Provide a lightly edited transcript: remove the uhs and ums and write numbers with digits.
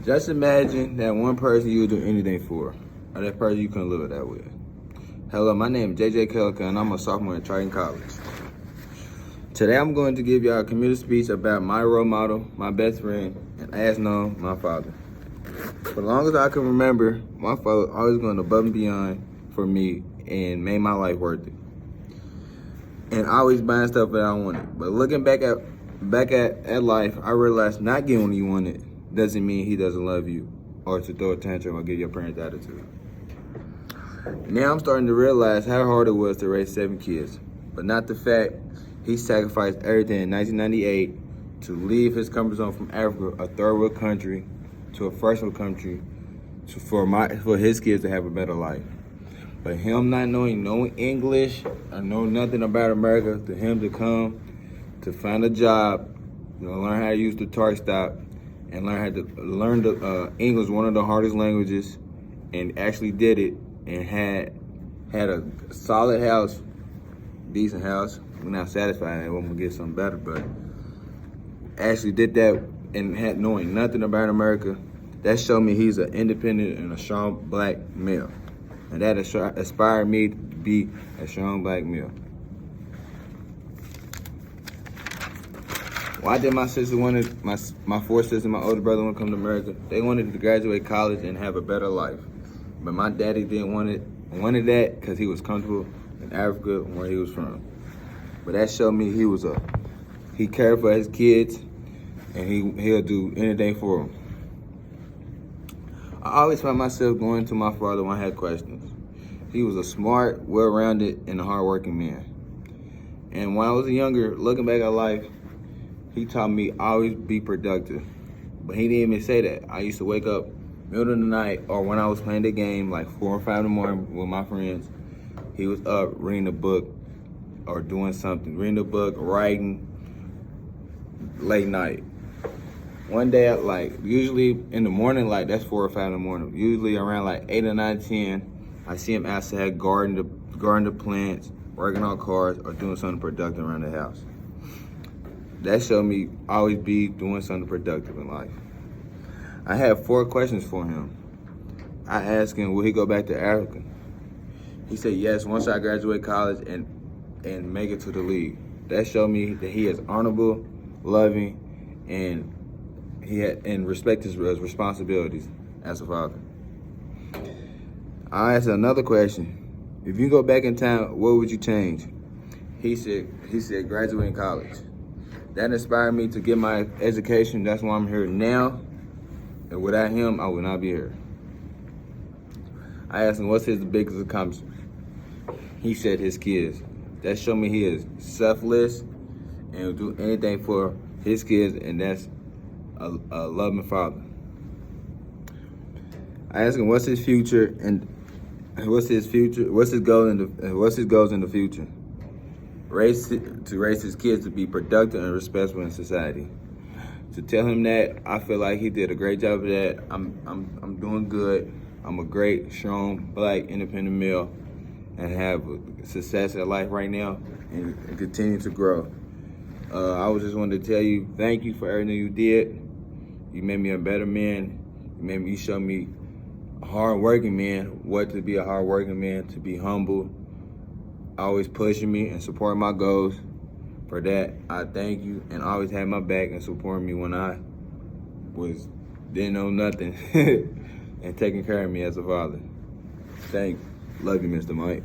Just imagine that one person you would do anything for, or that person you couldn't live without with. Hello, my name is JJ Kelka, and I'm a sophomore at Triton College. Today I'm going to give y'all a community speech about my role model, my best friend, and as known, my father. For the longest I can remember, my father always going above and beyond for me and made my life worth it. And always buying stuff that I wanted. But looking back at life, I realized not getting what you wanted doesn't mean he doesn't love you or to throw a tantrum or give your parents attitude. Now I'm starting to realize how hard it was to raise 7 kids, but not the fact he sacrificed everything in 1998 to leave his comfort zone from Africa, a third world country, to a first world country, for his kids to have a better life. But him not knowing no English or know nothing about America, to him to come to find a job, learn how to use the Target stop, and learn the English, one of the hardest languages, and actually did it and had a solid house, decent house. We're not satisfied, we're gonna get something better, but actually did that and had knowing nothing about America. That showed me he's an independent and a strong black male. And that inspired me to be a strong black male. Why did my sister wanted my 4 sisters and my older brother want to come to America? They wanted to graduate college and have a better life. But my daddy didn't wanted that because he was comfortable in Africa, where he was from. But that showed me he cared for his kids, and he'll do anything for them. I always found myself going to my father when I had questions. He was a smart, well-rounded, and a hard-working man. And when I was younger, looking back at life, he taught me always be productive. But he didn't even say that. I used to wake up middle of the night, or when I was playing the game, like 4 or 5 in the morning with my friends, he was up reading a book or doing something, reading a book, writing, late night. One day, usually in the morning, that's 4 or 5 in the morning. Usually around 8 or 9, 10, I see him outside guarding the plants, working on cars, or doing something productive around the house. That showed me always be doing something productive in life. I had 4 questions for him. I asked him, will he go back to Africa? He said yes, once I graduate college and make it to the league. That showed me that he is honorable, loving, and respect his responsibilities as a father. I asked another question. If you go back in time, what would you change? He said graduating college. That inspired me to get my education. That's why I'm here now. And without him, I would not be here. I asked him, what's his biggest accomplishment? He said his kids. That showed me he is selfless and will do anything for his kids, and that's a loving father. I asked him, what's his future and what's his goals in the future? To raise his kids to be productive and respectful in society. To tell him that, I feel like he did a great job of that. I'm doing good. I'm a great, strong, black, independent male, and have success in life right now and continue to grow. I just wanted to tell you, thank you for everything you did. You made me a better man. You showed me a hard-working man, what to be a hard-working man, to be humble, always pushing me and supporting my goals. For that, I thank you, and always had my back and supporting me when I didn't know nothing and taking care of me as a father. Thank you. Love you, Mr. Mike.